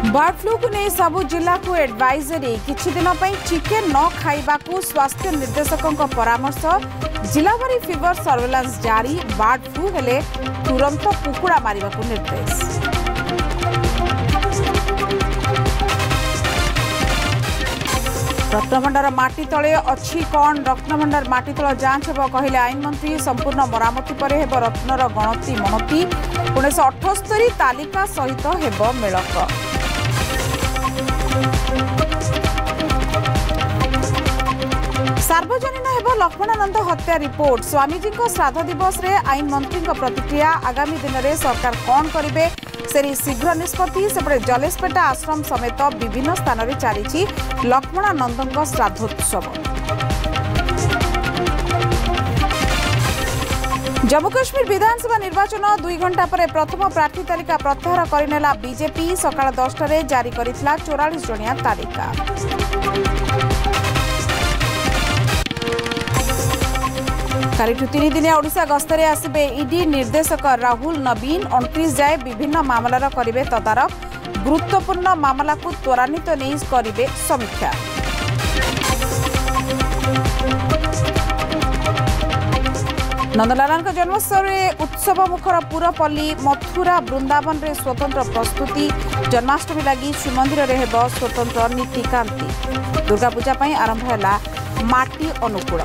Bird flu को नहीं सबु जिला को एडवाइजरी किछि दिन चिकेन न खाइबा को स्वास्थ्य निर्देशकों परामर्श जिलावारी फीवर सर्वेलांस जारी बर्ड फ्लू हेले तुरंत कुकुड़ा मारिबा को निर्देश। रत्नभंडार माटी तले अच्छी कौन रत्नभंडार माटी तल जांच हेब कहले आईन मंत्री संपूर्ण मरामती पर हेब रत्नर गणति मनती 1978 तालिका सहित हेब मेलक। सार्वजनीन हेब लक्ष्मणानंद हत्या रिपोर्ट स्वामीजी श्राद्ध दिवस रे आईन मंत्री प्रतिक्रिया आगामी दिन में सरकार कौन करेंगे से शीघ्र निष्पत्ति सेपटे जलेसपेटा आश्रम समेत विभिन्न स्थान में चली लक्ष्मणानंद श्राद्धोत्सव। जम्मू काश्मीर विधानसभा निर्वाचन 2 घंटा पर प्रथम प्रार्थी तालिका प्रत्याहार करनेला बीजेपी सकाळ 10 जारी करितला 44 जणिया तालिका। कालिठू 3 दिनिया ओडिशा गस्तरे आसिबे ईडी निर्देशक राहुल नवीन 29 जाए विभिन्न मामलार करिबे तदारख गुरुत्वपूर्ण मामला को त्वरान्वित नहीं करिबे समीक्षा। नंदलाल जन्मोत्सव उत्सव मुखर पुरपल्ली मथुरा वृंदावन रे स्वतंत्र प्रस्तुति जन्माष्टमी लगी श्रीमंदिर रे हेब स्वतंत्र नीतिकांति दुर्गा पूजा आरंभ है माटी अनुकूल।